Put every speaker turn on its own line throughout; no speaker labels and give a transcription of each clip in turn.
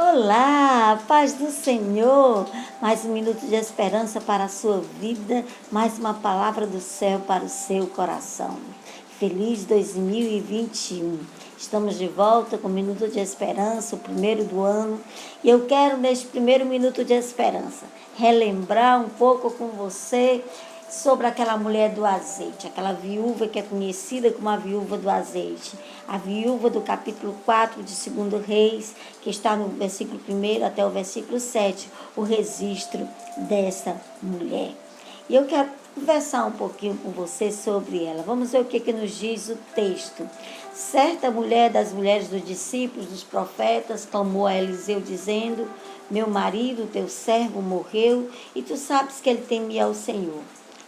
Olá, paz do Senhor, mais um minuto de esperança para a sua vida, mais uma palavra do céu para o seu coração. Feliz 2021. Estamos de volta com o Minuto de Esperança, o primeiro do ano, e eu quero neste primeiro Minuto de Esperança relembrar um pouco com você sobre aquela mulher do azeite, aquela viúva que é conhecida como a viúva do azeite, a viúva do capítulo 4 de 2 Reis, que está no versículo 1 até o versículo 7, o registro dessa mulher. E eu quero conversar um pouquinho com você sobre ela. Vamos ver o que nos diz o texto. Certa mulher das mulheres dos discípulos, dos profetas, clamou a Eliseu dizendo: meu marido, teu servo, morreu, e tu sabes que ele temia ao Senhor.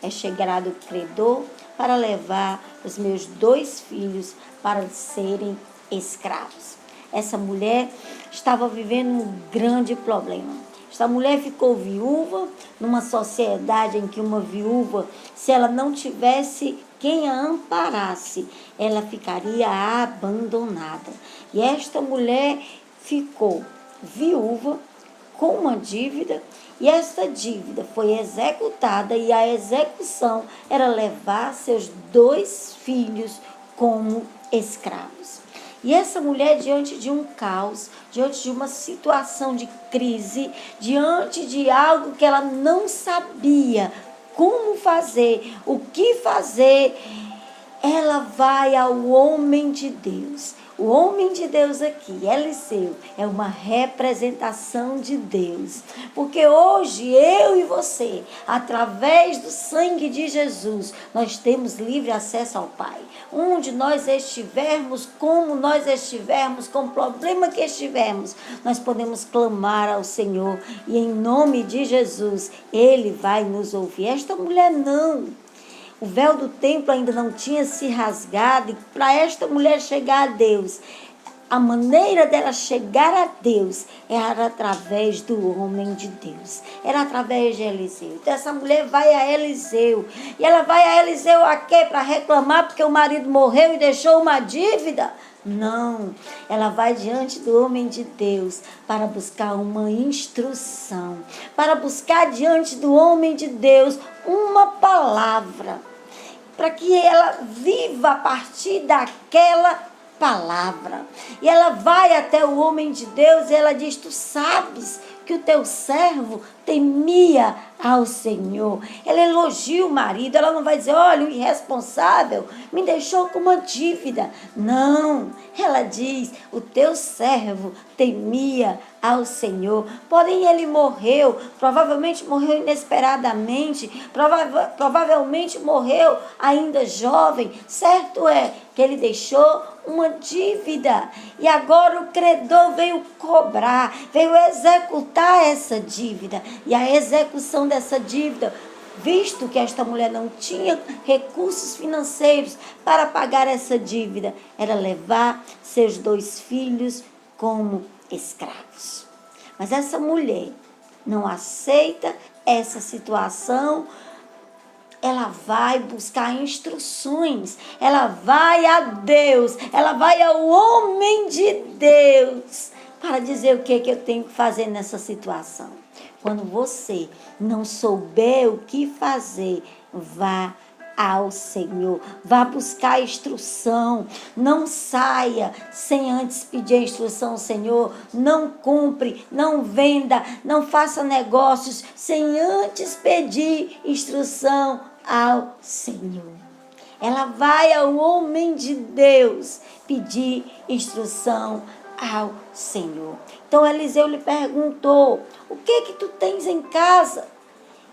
É chegado o credor para levar os meus 2 filhos para serem escravos. Essa mulher estava vivendo um grande problema. Essa mulher ficou viúva numa sociedade em que uma viúva, se ela não tivesse quem a amparasse, ela ficaria abandonada. E esta mulher ficou viúva com uma dívida, e esta dívida foi executada, e a execução era levar seus 2 filhos como escravos. E essa mulher, diante de um caos, diante de uma situação de crise, diante de algo que ela não sabia como fazer, o que fazer, ela vai ao homem de Deus. O homem de Deus aqui, Eliseu, é uma representação de Deus. Porque hoje eu e você, através do sangue de Jesus, nós temos livre acesso ao Pai. Onde nós estivermos, como nós estivermos, com o problema que estivermos, nós podemos clamar ao Senhor. E em nome de Jesus, Ele vai nos ouvir. Esta mulher não. O véu do templo ainda não tinha se rasgado, e para esta mulher chegar a Deus, a maneira dela chegar a Deus era através do homem de Deus, era através de Eliseu. Então essa mulher vai a Eliseu, e ela vai a Eliseu a quê? Para reclamar porque o marido morreu e deixou uma dívida? Não, ela vai diante do homem de Deus para buscar uma instrução, para buscar diante do homem de Deus uma palavra, para que ela viva a partir daquela palavra. E ela vai até o homem de Deus e ela diz: tu sabes que o teu servo temia ao Senhor. Ela elogia o marido, ela não vai dizer: olha, o irresponsável me deixou com uma dívida. Não, ela diz: o teu servo temia ao Senhor. Porém ele morreu, provavelmente morreu inesperadamente, provavelmente morreu ainda jovem. Certo é que ele deixou uma dívida, e agora o credor veio cobrar, veio executar essa dívida, e a execução dessa dívida, visto que esta mulher não tinha recursos financeiros para pagar essa dívida, era levar seus 2 filhos como escravos. Mas essa mulher não aceita essa situação. Ela vai buscar instruções, ela vai a Deus, ela vai ao homem de Deus para dizer o que eu tenho que fazer nessa situação. Quando você não souber o que fazer, vá ao Senhor, vá buscar instrução. Não saia sem antes pedir a instrução ao Senhor. Não compre, não venda, não faça negócios sem antes pedir instrução ao Senhor. Ela vai ao homem de Deus pedir instrução ao Senhor. Então Eliseu lhe perguntou: o que tu tens em casa?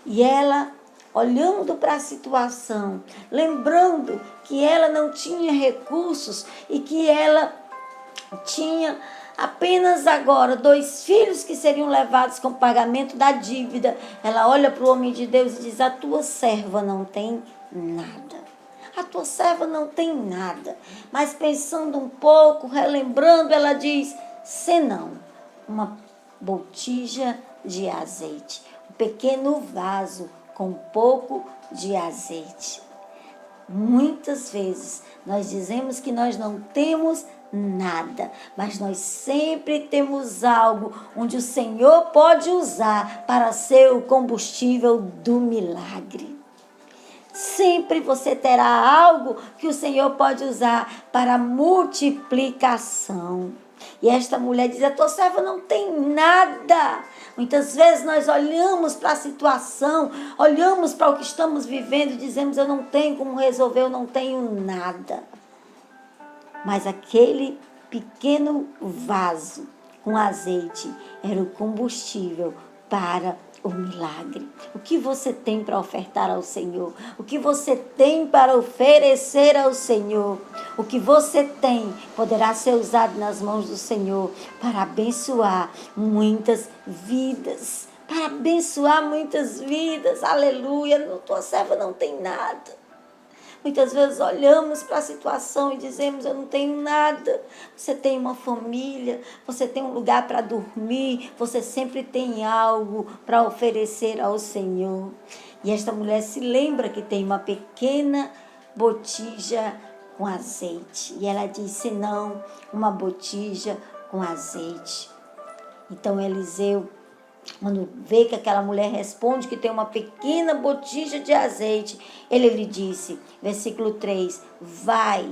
E ela, olhando para a situação, lembrando que ela não tinha recursos e que ela tinha apenas agora 2 filhos que seriam levados com o pagamento da dívida, ela olha para o homem de Deus e diz: a tua serva não tem nada. A tua serva não tem nada. Mas pensando um pouco, relembrando, ela diz: senão uma botija de azeite, um pequeno vaso com um pouco de azeite. Muitas vezes nós dizemos que nós não temos nada, mas nós sempre temos algo onde o Senhor pode usar para ser o combustível do milagre. Sempre você terá algo que o Senhor pode usar para multiplicação. E esta mulher diz: a tua serva não tem nada. Muitas vezes nós olhamos para a situação, olhamos para o que estamos vivendo e dizemos: eu não tenho como resolver, eu não tenho nada. Mas aquele pequeno vaso com azeite era o combustível para o milagre. O que você tem para ofertar ao Senhor? O que você tem para oferecer ao Senhor? O que você tem poderá ser usado nas mãos do Senhor para abençoar muitas vidas. Para abençoar muitas vidas. Aleluia. Tua serva não tem nada. Muitas vezes olhamos para a situação e dizemos: eu não tenho nada. Você tem uma família, você tem um lugar para dormir, você sempre tem algo para oferecer ao Senhor. E esta mulher se lembra que tem uma pequena botija com azeite. E ela disse: não, uma botija com azeite. Então Eliseu, quando vê que aquela mulher responde que tem uma pequena botija de azeite, ele lhe disse, versículo 3, vai,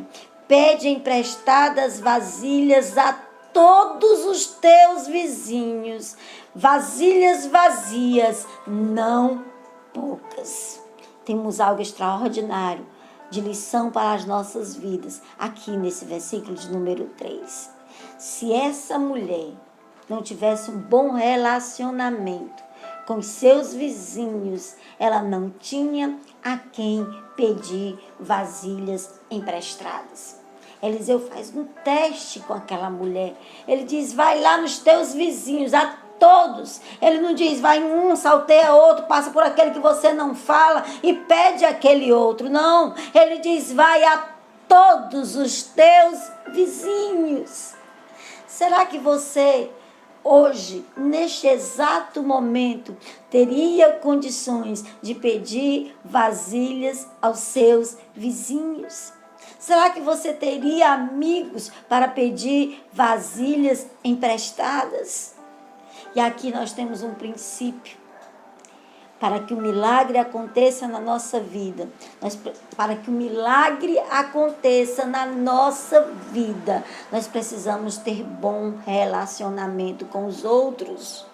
pede emprestadas vasilhas a todos os teus vizinhos, vasilhas vazias, não poucas. Temos algo extraordinário de lição para as nossas vidas aqui nesse versículo de número 3. Se essa mulher não tivesse um bom relacionamento com os seus vizinhos, ela não tinha a quem pedir vasilhas emprestadas. Eliseu faz um teste com aquela mulher. Ele diz: vai lá nos teus vizinhos, a todos. Ele não diz: vai um, salteia outro, passa por aquele que você não fala e pede aquele outro. Não, ele diz: vai a todos os teus vizinhos. Será que você hoje, neste exato momento, teria condições de pedir vasilhas aos seus vizinhos? Será que você teria amigos para pedir vasilhas emprestadas? E aqui nós temos um princípio. Para que o milagre aconteça na nossa vida, para que o milagre aconteça na nossa vida, nós precisamos ter bom relacionamento com os outros.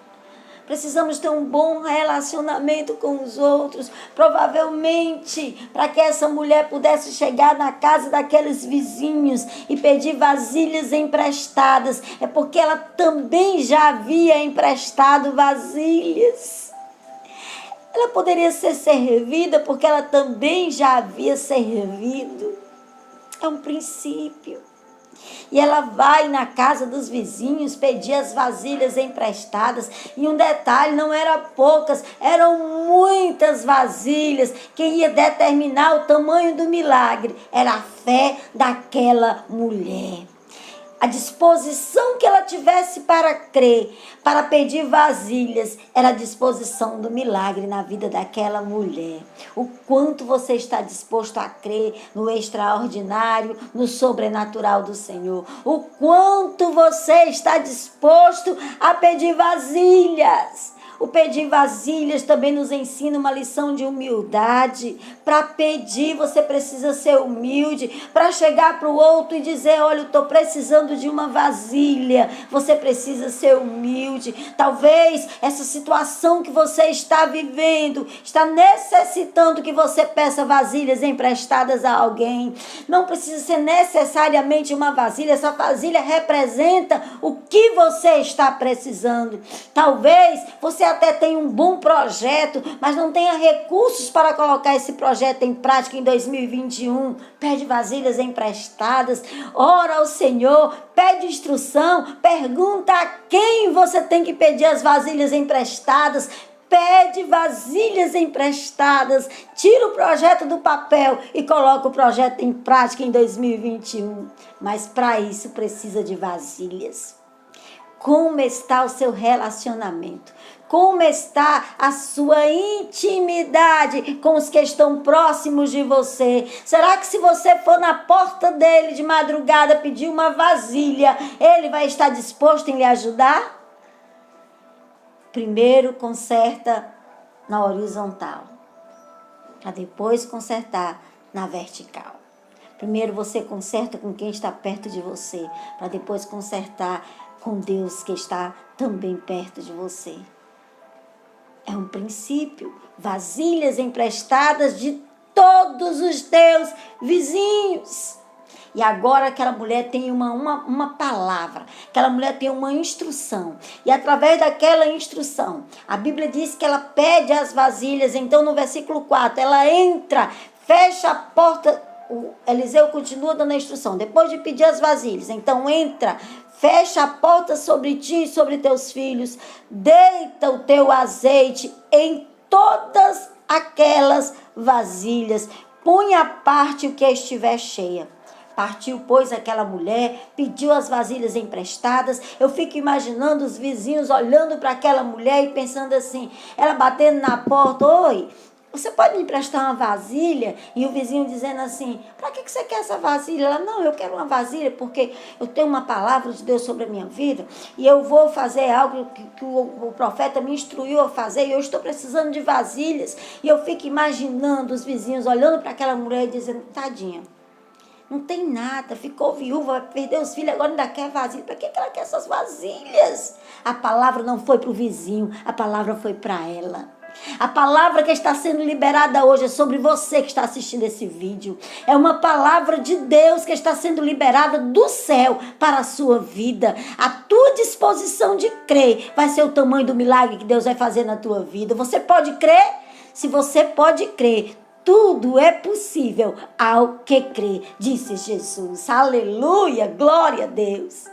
Precisamos ter um bom relacionamento com os outros. Provavelmente, para que essa mulher pudesse chegar na casa daqueles vizinhos e pedir vasilhas emprestadas, é porque ela também já havia emprestado vasilhas. Ela poderia ser servida porque ela também já havia servido. É um princípio. E ela vai na casa dos vizinhos pedir as vasilhas emprestadas. E um detalhe, não eram poucas, eram muitas vasilhas. Quem ia determinar o tamanho do milagre era a fé daquela mulher. A disposição que ela tivesse para crer, para pedir vasilhas, era a disposição do milagre na vida daquela mulher. O quanto você está disposto a crer no extraordinário, no sobrenatural do Senhor. O quanto você está disposto a pedir vasilhas. O pedir vasilhas também nos ensina uma lição de humildade. Para pedir, você precisa ser humilde. Para chegar para o outro e dizer: olha, eu estou precisando de uma vasilha. Você precisa ser humilde. Talvez essa situação que você está vivendo está necessitando que você peça vasilhas emprestadas a alguém. Não precisa ser necessariamente uma vasilha. Essa vasilha representa o que você está precisando. Talvez você até tenha um bom projeto, mas não tenha recursos para colocar esse projeto em prática em 2021. Pede vasilhas emprestadas, ora ao Senhor, pede instrução, pergunta a quem você tem que pedir as vasilhas emprestadas. Pede vasilhas emprestadas, tira o projeto do papel e coloca o projeto em prática em 2021. Mas para isso precisa de vasilhas. Como está o seu relacionamento? Como está a sua intimidade com os que estão próximos de você? Será que se você for na porta dele de madrugada pedir uma vasilha, ele vai estar disposto em lhe ajudar? Primeiro conserta na horizontal, para depois consertar na vertical. Primeiro você conserta com quem está perto de você, para depois consertar com Deus que está também perto de você. É um princípio. Vasilhas emprestadas de todos os teus vizinhos. E agora aquela mulher tem uma palavra, aquela mulher tem uma instrução. E através daquela instrução, a Bíblia diz que ela pede as vasilhas. Então no versículo 4, ela entra, fecha a porta. O Eliseu continua dando a instrução, depois de pedir as vasilhas. Então entra, fecha a porta sobre ti e sobre teus filhos, deita o teu azeite em todas aquelas vasilhas, põe à parte o que estiver cheia. Partiu, pois, aquela mulher, pediu as vasilhas emprestadas. Eu fico imaginando os vizinhos olhando para aquela mulher e pensando assim, ela batendo na porta: oi, você pode me emprestar uma vasilha? E o vizinho dizendo assim: para que você quer essa vasilha? Ela: não, eu quero uma vasilha porque eu tenho uma palavra de Deus sobre a minha vida e eu vou fazer algo que o profeta me instruiu a fazer e eu estou precisando de vasilhas. E eu fico imaginando os vizinhos olhando para aquela mulher e dizendo: tadinha, não tem nada, ficou viúva, perdeu os filhos, agora ainda quer vasilha. Para que ela quer essas vasilhas? A palavra não foi para o vizinho, a palavra foi para ela. A palavra que está sendo liberada hoje é sobre você que está assistindo esse vídeo. É uma palavra de Deus que está sendo liberada do céu para a sua vida. A tua disposição de crer vai ser o tamanho do milagre que Deus vai fazer na tua vida. Você pode crer? Se você pode crer, tudo é possível ao que crê, disse Jesus. Aleluia, glória a Deus.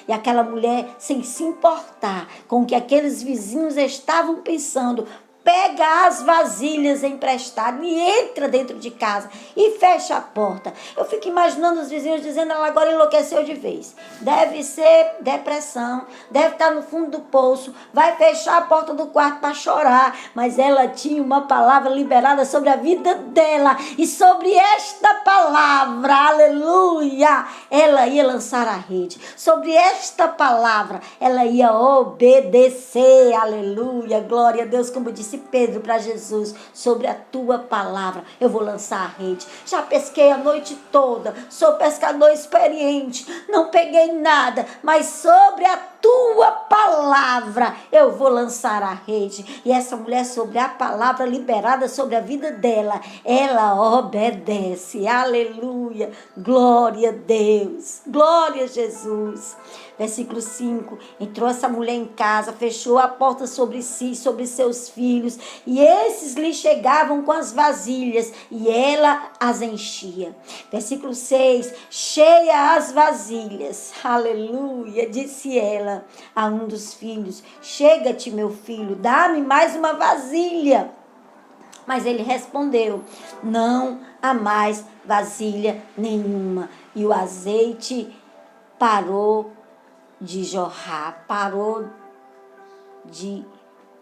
E aquela mulher, sem se importar com o que aqueles vizinhos estavam pensando, pega as vasilhas emprestadas e entra dentro de casa e fecha a porta. Eu fico imaginando os vizinhos dizendo: ela agora enlouqueceu de vez. Deve ser depressão, deve estar no fundo do poço, vai fechar a porta do quarto para chorar. Mas ela tinha uma palavra liberada sobre a vida dela. E sobre esta palavra, aleluia, ela ia lançar a rede. Sobre esta palavra, ela ia obedecer, aleluia, glória a Deus, como disse Pedro para Jesus: sobre a tua palavra eu vou lançar a rede. Já pesquei a noite toda, sou pescador experiente, não peguei nada, mas sobre a tua palavra eu vou lançar a rede. E essa mulher, sobre a palavra liberada sobre a vida dela, ela obedece, aleluia, glória a Deus, glória a Jesus. Versículo 5, entrou essa mulher em casa, fechou a porta sobre si, sobre seus filhos, e esses lhe chegavam com as vasilhas, e ela as enchia. Versículo 6, cheia as vasilhas, aleluia, disse ela a um dos filhos: chega-te, meu filho, dá-me mais uma vasilha. Mas ele respondeu: não há mais vasilha nenhuma. E o azeite parou de jorrar, parou de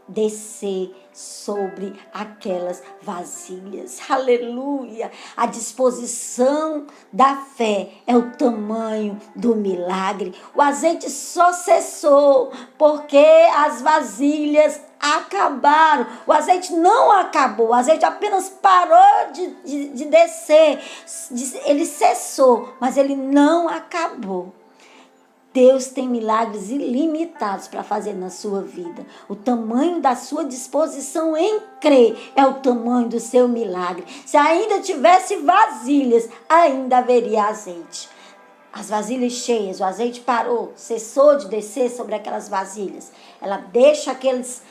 descer sobre aquelas vasilhas. Aleluia! A disposição da fé é o tamanho do milagre. O azeite só cessou porque as vasilhas acabaram. O azeite não acabou, o azeite apenas parou de descer. Ele cessou, mas ele não acabou. Deus tem milagres ilimitados para fazer na sua vida. O tamanho da sua disposição em crer é o tamanho do seu milagre. Se ainda tivesse vasilhas, ainda haveria azeite. As vasilhas cheias, o azeite parou, cessou de descer sobre aquelas vasilhas. Ela deixa aquelas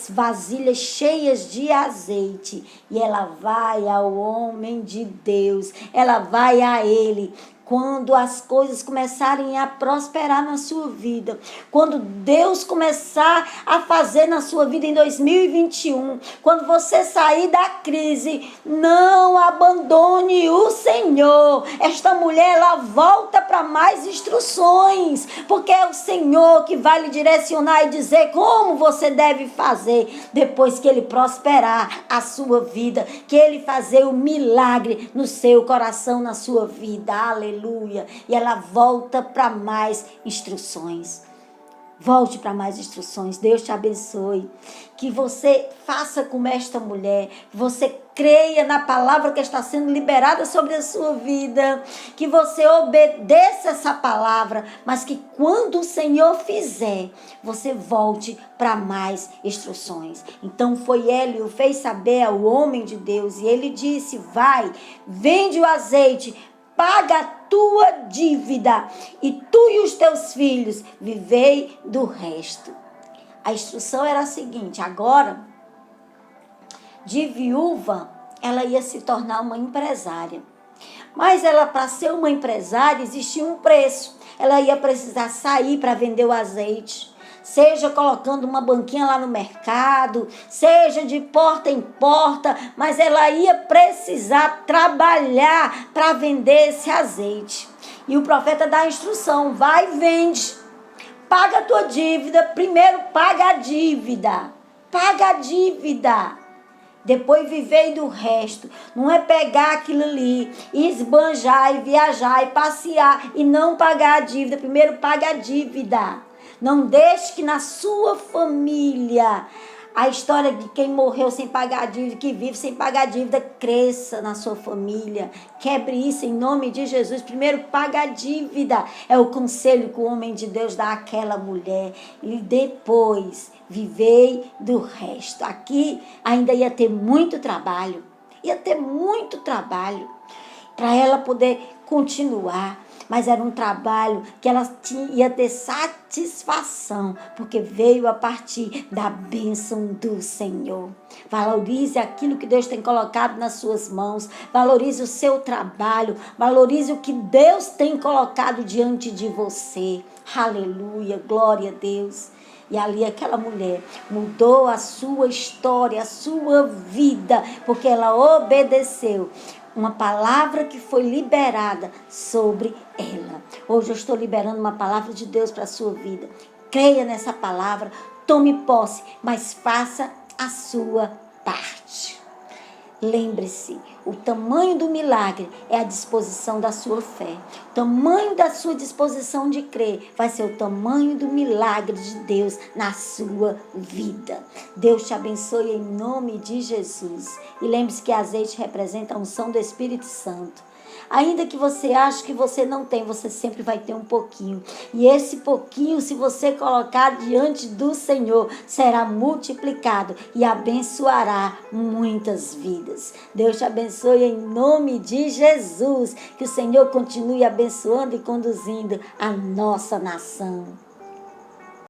vasilhas cheias de azeite e ela vai ao homem de Deus. Ela vai a ele quando as coisas começarem a prosperar na sua vida, quando Deus começar a fazer na sua vida em 2021, quando você sair da crise, não abandone o Senhor. Esta mulher, ela volta para mais instruções, porque é o Senhor que vai lhe direcionar e dizer como você deve fazer depois que Ele prosperar a sua vida, que Ele fazer o milagre no seu coração, na sua vida. Aleluia. E ela volta para mais instruções. Volte para mais instruções. Deus te abençoe. Que você faça como esta mulher. Que você creia na palavra que está sendo liberada sobre a sua vida. Que você obedeça essa palavra. Mas que quando o Senhor fizer, você volte para mais instruções. Então foi Élio, fez saber ao homem de Deus. E ele disse: vai, vende o azeite, paga a tua dívida, e tu e os teus filhos vivei do resto. A instrução era a seguinte: agora, de viúva, ela ia se tornar uma empresária. Mas ela, para ser uma empresária, existia um preço. Ela ia precisar sair para vender o azeite, seja colocando uma banquinha lá no mercado, seja de porta em porta, mas ela ia precisar trabalhar para vender esse azeite. E o profeta dá a instrução: vai e vende, paga a tua dívida, primeiro paga a dívida, depois vivei do resto. Não é pegar aquilo ali, esbanjar e viajar e passear e não pagar a dívida. Primeiro paga a dívida. Não deixe que na sua família a história de quem morreu sem pagar a dívida, que vive sem pagar a dívida, cresça na sua família. Quebre isso em nome de Jesus. Primeiro paga a dívida. É o conselho que o homem de Deus dá àquela mulher. E depois vivei do resto. Aqui ainda ia ter muito trabalho. Para ela poder continuar. Mas era um trabalho que ela ia ter satisfação, porque veio a partir da bênção do Senhor. Valorize aquilo que Deus tem colocado nas suas mãos. Valorize o seu trabalho. Valorize o que Deus tem colocado diante de você. Aleluia, glória a Deus. E ali aquela mulher mudou a sua história, a sua vida, porque ela obedeceu uma palavra que foi liberada sobre ela. Hoje eu estou liberando uma palavra de Deus para a sua vida. Creia nessa palavra, tome posse, mas faça a sua parte. Lembre-se, o tamanho do milagre é a disposição da sua fé. O tamanho da sua disposição de crer vai ser o tamanho do milagre de Deus na sua vida. Deus te abençoe em nome de Jesus. E lembre-se que azeite representa a unção do Espírito Santo. Ainda que você ache que você não tem, você sempre vai ter um pouquinho. E esse pouquinho, se você colocar diante do Senhor, será multiplicado e abençoará muitas vidas. Deus te abençoe em nome de Jesus. Que o Senhor continue abençoando e conduzindo a nossa nação.